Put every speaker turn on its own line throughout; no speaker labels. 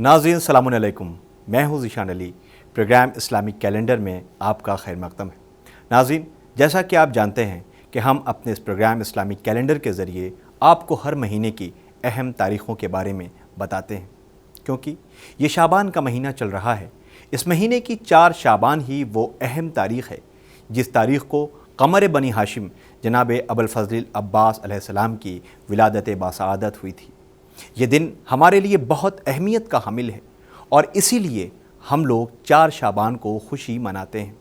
ناظرین السلام علیکم، میں ہوں ذیشان علی۔ پروگرام اسلامک کیلنڈر میں آپ کا خیر مقدم ہے۔ ناظرین، جیسا کہ آپ جانتے ہیں کہ ہم اپنے اس پروگرام اسلامک کیلنڈر کے ذریعے آپ کو ہر مہینے کی اہم تاریخوں کے بارے میں بتاتے ہیں، کیونکہ یہ شعبان کا مہینہ چل رہا ہے۔ اس مہینے کی 4 شعبان ہی وہ اہم تاریخ ہے جس تاریخ کو قمر بنی ہاشم جناب ابوالفضل العباس علیہ السلام کی ولادت باسعادت ہوئی تھی۔ یہ دن ہمارے لیے بہت اہمیت کا حامل ہے اور اسی لیے ہم لوگ 4 شعبان کو خوشی مناتے ہیں۔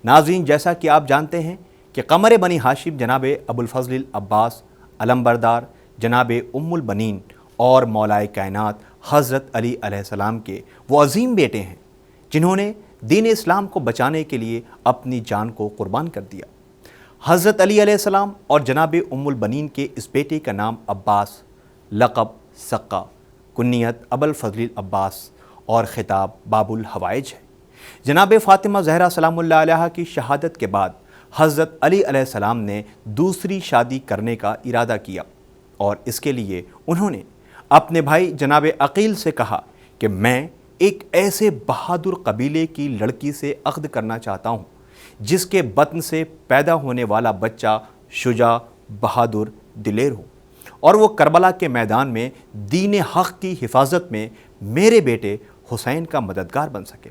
ناظرین، جیسا کہ آپ جانتے ہیں کہ قمر بنی ہاشم جناب ابوالفضل العباس علمبردار جناب ام البنین اور مولائے کائنات حضرت علی علیہ السلام کے وہ عظیم بیٹے ہیں جنہوں نے دین اسلام کو بچانے کے لیے اپنی جان کو قربان کر دیا۔ حضرت علی علیہ السلام اور جناب ام البنین کے اس بیٹے کا نام عباس، لقب سقا، کنیت ابوالفضل العباس اور خطاب باب الحوائج ہے۔ جناب فاطمہ زہرا سلام اللہ علیہا کی شہادت کے بعد حضرت علی علیہ السلام نے دوسری شادی کرنے کا ارادہ کیا اور اس کے لیے انہوں نے اپنے بھائی جناب عقیل سے کہا کہ میں ایک ایسے بہادر قبیلے کی لڑکی سے عقد کرنا چاہتا ہوں جس کے بطن سے پیدا ہونے والا بچہ شجاع، بہادر، دلیر ہو اور وہ کربلا کے میدان میں دین حق کی حفاظت میں میرے بیٹے حسین کا مددگار بن سکے۔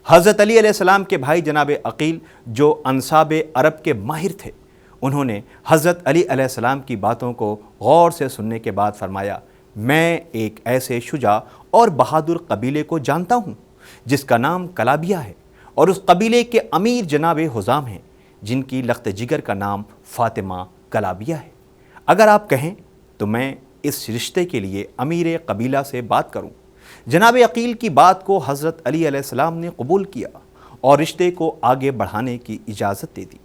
حضرت علی علیہ السلام کے بھائی جناب عقیل جو انصاب عرب کے ماہر تھے، انہوں نے حضرت علی علیہ السلام کی باتوں کو غور سے سننے کے بعد فرمایا، میں ایک ایسے شجاع اور بہادر قبیلے کو جانتا ہوں جس کا نام کلابیہ ہے اور اس قبیلے کے امیر جناب حزام ہیں جن کی لخت جگر کا نام فاطمہ کلابیہ ہے۔ اگر آپ کہیں تو میں اس رشتے کے لیے امیر قبیلہ سے بات کروں۔ جناب عقیل کی بات کو حضرت علی علیہ السلام نے قبول کیا اور رشتے کو آگے بڑھانے کی اجازت دے دی،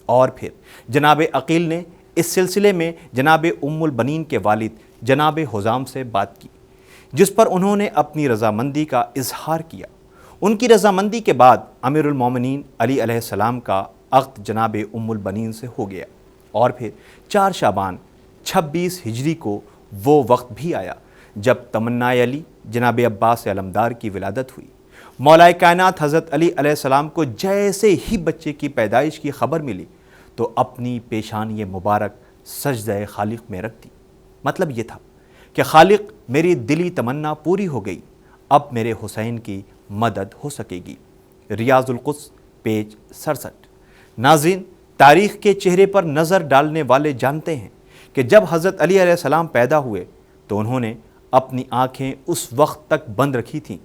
اور پھر جناب عقیل نے اس سلسلے میں جناب ام البنین کے والد جناب حزام سے بات کی، جس پر انہوں نے اپنی رضامندی کا اظہار کیا۔ ان کی رضامندی کے بعد امیر المومنین علی علیہ السلام کا عقد جناب ام البنین سے ہو گیا، اور پھر 4 شعبان 26 ہجری کو وہ وقت بھی آیا جب تمنا علی جناب عباس علمدار کی ولادت ہوئی۔ مولائے کائنات حضرت علی علیہ السلام کو جیسے ہی بچے کی پیدائش کی خبر ملی تو اپنی پیشانی مبارک سجدہ خالق میں رکھ دی۔ مطلب یہ تھا کہ خالق، میری دلی تمنا پوری ہو گئی، اب میرے حسین کی مدد ہو سکے گی۔ ریاض القدس پیج 67۔ ناظرین، تاریخ کے چہرے پر نظر ڈالنے والے جانتے ہیں کہ جب حضرت علی علیہ السلام پیدا ہوئے تو انہوں نے اپنی آنکھیں اس وقت تک بند رکھی تھیں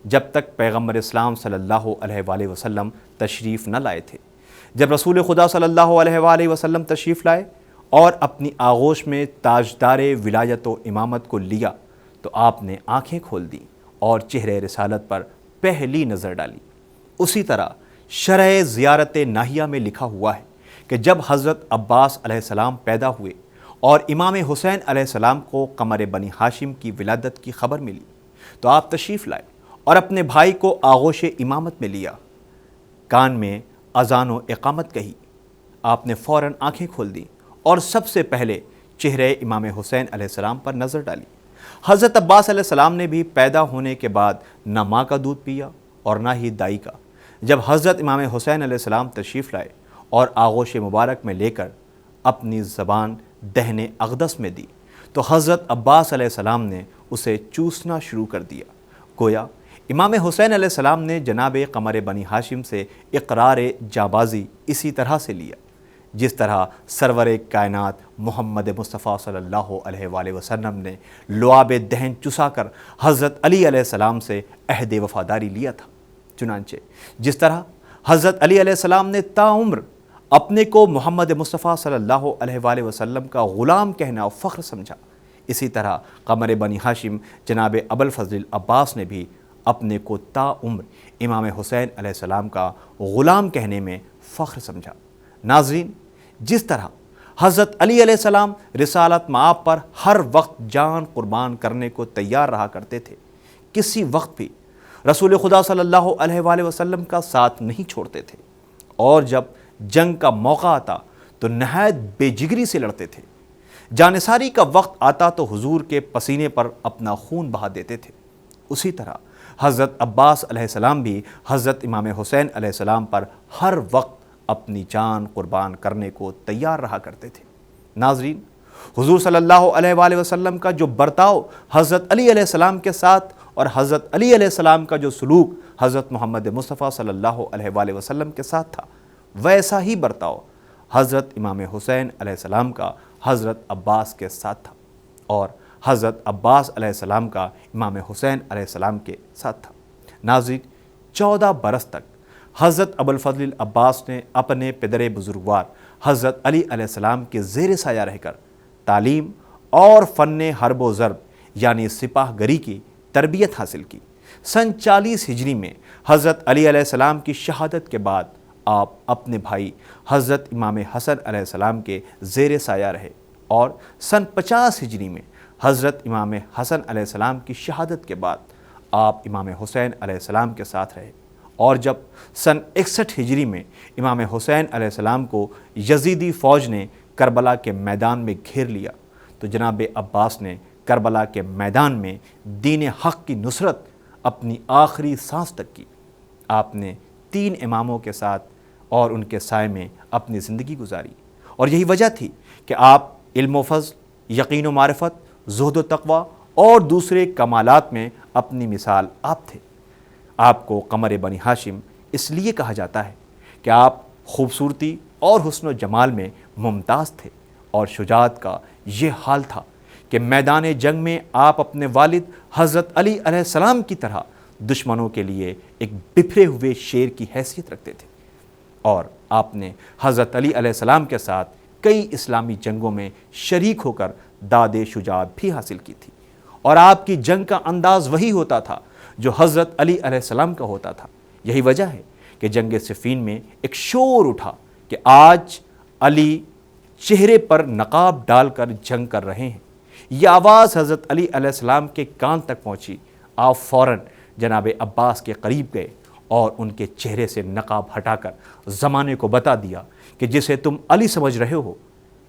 جب تک پیغمبر اسلام صلی اللہ علیہ وآلہ وسلم تشریف نہ لائے تھے۔ جب رسول خدا صلی اللہ علیہ وآلہ وسلم تشریف لائے اور اپنی آغوش میں تاجدار ولایت و امامت کو لیا تو آپ نے آنکھیں کھول دیں اور چہرے رسالت پر پہلی نظر ڈالی۔ اسی طرح شرح زیارت ناہیہ میں لکھا ہوا ہے کہ جب حضرت عباس علیہ السلام پیدا ہوئے اور امام حسین علیہ السلام کو قمر بنی ہاشم کی ولادت کی خبر ملی تو آپ تشریف لائے اور اپنے بھائی کو آغوش امامت میں لیا، کان میں اذان و اقامت کہی۔ آپ نے فوراً آنکھیں کھول دیں اور سب سے پہلے چہرے امام حسین علیہ السلام پر نظر ڈالی۔ حضرت عباس علیہ السلام نے بھی پیدا ہونے کے بعد نہ ماں کا دودھ پیا اور نہ ہی دائی کا۔ جب حضرت امام حسین علیہ السلام تشریف لائے اور آغوش مبارک میں لے کر اپنی زبان دہن اقدس میں دی تو حضرت عباس علیہ السلام نے اسے چوسنا شروع کر دیا۔ گویا امام حسین علیہ السلام نے جناب قمر بنی ہاشم سے اقرار جانبازی اسی طرح سے لیا جس طرح سرور کائنات محمد مصطفیٰ صلی اللہ علیہ وآلہ وسلم نے لعاب دہن چسا کر حضرت علی علیہ السلام سے عہد وفاداری لیا تھا۔ چنانچہ جس طرح حضرت علی علیہ السلام نے تا عمر اپنے کو محمد مصطفیٰ صلی اللہ علیہ وآلہ وسلم کا غلام کہنا فخر سمجھا، اسی طرح قمر بنی ہاشم جناب ابوالفضل العباس نے بھی اپنے کو تا عمر امام حسین علیہ السلام کا غلام کہنے میں فخر سمجھا۔ ناظرین، جس طرح حضرت علی علیہ السلام رسالت مآب پر ہر وقت جان قربان کرنے کو تیار رہا کرتے تھے، کسی وقت بھی رسول خدا صلی اللہ علیہ وآلہ وسلم کا ساتھ نہیں چھوڑتے تھے، اور جب جنگ کا موقع آتا تو نہایت بے جگری سے لڑتے تھے۔ جانثاری کا وقت آتا تو حضور کے پسینے پر اپنا خون بہا دیتے تھے۔ اسی طرح حضرت عباس علیہ السلام بھی حضرت امام حسین علیہ السلام پر ہر وقت اپنی جان قربان کرنے کو تیار رہا کرتے تھے۔ ناظرین، حضور صلی اللہ علیہ وآلہ وسلم کا جو برتاؤ حضرت علی علیہ السلام کے ساتھ اور حضرت علی علیہ السلام کا جو سلوک حضرت محمد مصطفیٰ صلی اللہ علیہ وآلہ وسلم کے ساتھ تھا، ویسا ہی برتاؤ حضرت امام حسین علیہ السلام کا حضرت عباس کے ساتھ تھا، اور حضرت عباس علیہ السلام کا امام حسین علیہ السلام کے ساتھ تھا۔ ناظرین، 14 برس تک حضرت ابوالفضل العباس نے اپنے پدر بزرگوار حضرت علی علیہ السلام کے زیر سایہ رہ کر تعلیم اور فن حرب و ضرب یعنی سپاہ گری کی تربیت حاصل کی۔ سن 40 ہجری میں حضرت علی علیہ السلام کی شہادت کے بعد آپ اپنے بھائی حضرت امام حسن علیہ السلام کے زیر سایہ رہے، اور سن 50 ہجری میں حضرت امام حسن علیہ السلام کی شہادت کے بعد آپ امام حسین علیہ السلام کے ساتھ رہے، اور جب سن 61 ہجری میں امام حسین علیہ السلام کو یزیدی فوج نے کربلا کے میدان میں گھیر لیا تو جناب عباس نے کربلا کے میدان میں دین حق کی نصرت اپنی آخری سانس تک کی۔ آپ نے 3 اماموں کے ساتھ اور ان کے سائے میں اپنی زندگی گزاری، اور یہی وجہ تھی کہ آپ علم و فضل، یقین و معرفت، زہد و تقوی اور دوسرے کمالات میں اپنی مثال آپ تھے۔ آپ کو قمر بنی ہاشم اس لیے کہا جاتا ہے کہ آپ خوبصورتی اور حسن و جمال میں ممتاز تھے، اور شجاعت کا یہ حال تھا کہ میدان جنگ میں آپ اپنے والد حضرت علی علیہ السلام کی طرح دشمنوں کے لیے ایک بپھرے ہوئے شیر کی حیثیت رکھتے تھے، اور آپ نے حضرت علی علیہ السلام کے ساتھ کئی اسلامی جنگوں میں شریک ہو کر داد شجاعت بھی حاصل کی تھی، اور آپ کی جنگ کا انداز وہی ہوتا تھا جو حضرت علی علیہ السلام کا ہوتا تھا۔ یہی وجہ ہے کہ جنگ صفین میں ایک شور اٹھا کہ آج علی چہرے پر نقاب ڈال کر جنگ کر رہے ہیں۔ یہ آواز حضرت علی علیہ السلام کے کان تک پہنچی۔ آپ فوراً جناب عباس کے قریب گئے اور ان کے چہرے سے نقاب ہٹا کر زمانے کو بتا دیا کہ جسے تم علی سمجھ رہے ہو،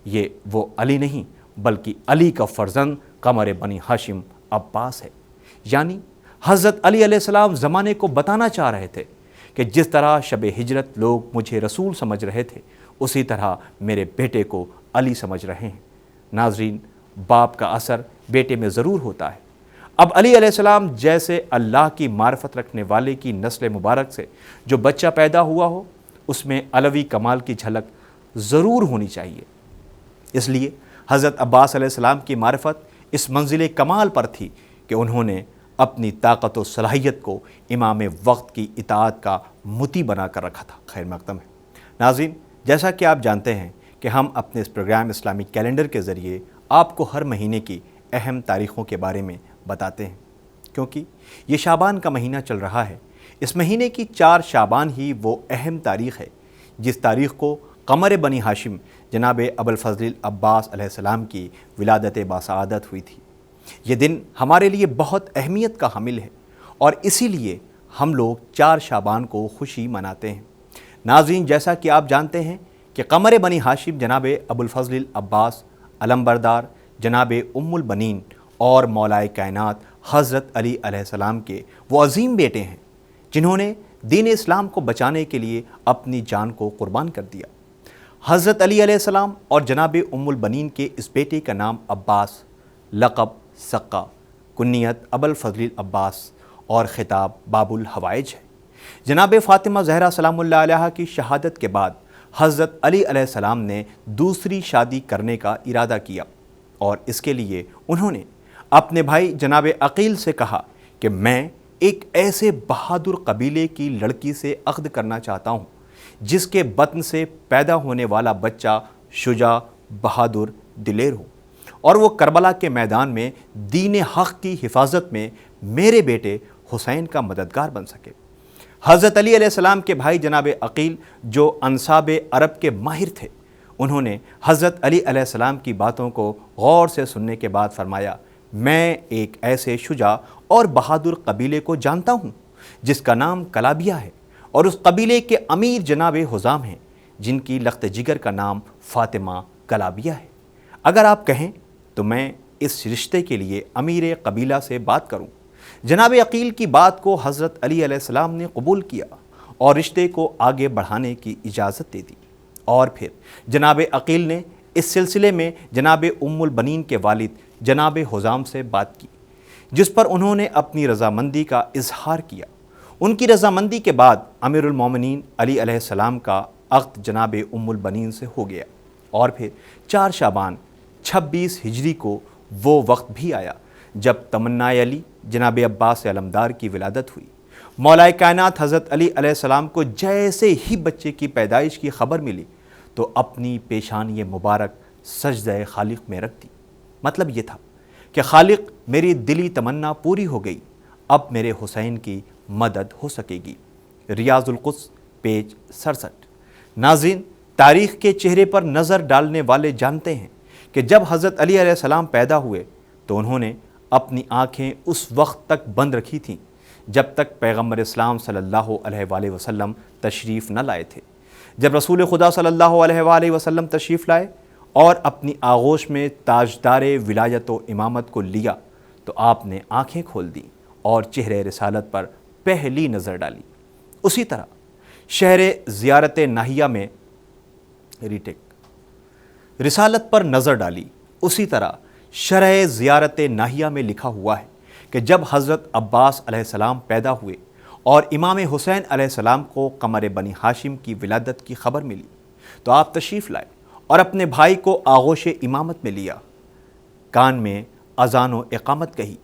یہ وہ علی نہیں بلکہ علی کا فرزند قمر بنی ہاشم عباس ہے۔ یعنی حضرت علی علیہ السلام زمانے کو بتانا چاہ رہے تھے کہ جس طرح شب ہجرت لوگ مجھے رسول سمجھ رہے تھے، اسی طرح میرے بیٹے کو علی سمجھ رہے ہیں۔ ناظرین، باپ کا اثر بیٹے میں ضرور ہوتا ہے۔ اب علی علیہ السلام جیسے اللہ کی معرفت رکھنے والے کی نسل مبارک سے جو بچہ پیدا ہوا ہو، اس میں علوی کمال کی جھلک ضرور ہونی چاہیے۔ اس لیے حضرت عباس علیہ السلام کی معرفت اس منزل کمال پر تھی کہ انہوں نے اپنی طاقت و صلاحیت کو امام وقت کی اطاعت کا مطیع بنا کر رکھا تھا۔ خیر مقدم ہے۔ ناظرین، جیسا کہ آپ جانتے ہیں کہ ہم اپنے اس پروگرام اسلامک کیلنڈر کے ذریعے آپ کو ہر مہینے کی اہم تاریخوں کے بارے میں بتاتے ہیں، کیونکہ یہ شعبان کا مہینہ چل رہا ہے۔ اس مہینے کی 4 شعبان ہی وہ اہم تاریخ ہے جس تاریخ کو قمر بنی ہاشم جناب ابوالفضل عباس علیہ السلام کی ولادت باسعادت ہوئی تھی۔ یہ دن ہمارے لیے بہت اہمیت کا حامل ہے، اور اسی لیے ہم لوگ 4 شعبان کو خوشی مناتے ہیں۔ ناظرین، جیسا کہ آپ جانتے ہیں کہ قمر بنی ہاشم جناب ابوالفضل عباس علمبردار جناب ام البنین اور مولائے کائنات حضرت علی علیہ السلام کے وہ عظیم بیٹے ہیں جنہوں نے دین اسلام کو بچانے کے لیے اپنی جان کو قربان کر دیا۔ حضرت علی علیہ السلام اور جناب ام البنین کے اس بیٹے کا نام عباس، لقب سقا، کنیت ابوالفضل عباس اور خطاب باب الحوائج ہے۔ جناب فاطمہ زہرا سلام اللہ علیہا کی شہادت کے بعد حضرت علی علیہ السلام نے دوسری شادی کرنے کا ارادہ کیا، اور اس کے لیے انہوں نے اپنے بھائی جناب عقیل سے کہا کہ میں ایک ایسے بہادر قبیلے کی لڑکی سے عقد کرنا چاہتا ہوں جس کے بطن سے پیدا ہونے والا بچہ شجاع، بہادر، دلیر ہو، اور وہ کربلا کے میدان میں دین حق کی حفاظت میں میرے بیٹے حسین کا مددگار بن سکے۔ حضرت علی علیہ السلام کے بھائی جناب عقیل جو انصاب عرب کے ماہر تھے، انہوں نے حضرت علی علیہ السلام کی باتوں کو غور سے سننے کے بعد فرمایا، میں ایک ایسے شجاع اور بہادر قبیلے کو جانتا ہوں جس کا نام کلابیہ ہے، اور اس قبیلے کے امیر جناب حزام ہیں جن کی لخت جگر کا نام فاطمہ کلابیہ ہے۔ اگر آپ کہیں تو میں اس رشتے کے لیے امیر قبیلہ سے بات کروں جناب عقیل کی بات کو حضرت علی علیہ السلام نے قبول کیا اور رشتے کو آگے بڑھانے کی اجازت دے دی، اور پھر جناب عقیل نے اس سلسلے میں جناب ام البنین کے والد جناب حزام سے بات کی، جس پر انہوں نے اپنی رضامندی کا اظہار کیا۔ ان کی رضامندی کے بعد امیر المومنین علی علیہ السلام کا عقد جناب ام البنین سے ہو گیا، اور پھر 4 شعبان 26 ہجری کو وہ وقت بھی آیا جب تمنا علی جناب عباس علمدار کی ولادت ہوئی۔ مولا کائنات حضرت علی علیہ السلام کو جیسے ہی بچے کی پیدائش کی خبر ملی تو اپنی پیشانی مبارک سجدہ خالق میں رکھ دی۔ مطلب یہ تھا کہ خالق میری دلی تمنا پوری ہو گئی، اب میرے حسین کی مدد ہو سکے گی۔ ریاض القدس پیج 67۔ ناظرین، تاریخ کے چہرے پر نظر ڈالنے والے جانتے ہیں کہ جب حضرت علی علیہ السلام پیدا ہوئے تو انہوں نے اپنی آنکھیں اس وقت تک بند رکھی تھیں جب تک پیغمبر اسلام صلی اللہ علیہ وآلہ وسلم تشریف نہ لائے تھے۔ جب رسول خدا صلی اللہ علیہ وآلہ وسلم تشریف لائے اور اپنی آغوش میں تاجدار ولایت و امامت کو لیا تو آپ نے آنکھیں کھول دیں اور چہرے رسالت پر پہلی نظر ڈالی۔ اسی طرح شہر زیارت ناہیہ میں رسالت پر نظر ڈالی۔ اسی طرح شرح زیارت ناہیہ میں لکھا ہوا ہے کہ جب حضرت عباس علیہ السلام پیدا ہوئے اور امام حسین علیہ السلام کو قمر بنی ہاشم کی ولادت کی خبر ملی تو آپ تشریف لائے اور اپنے بھائی کو آغوش امامت میں لیا، کان میں اذان و اقامت کہی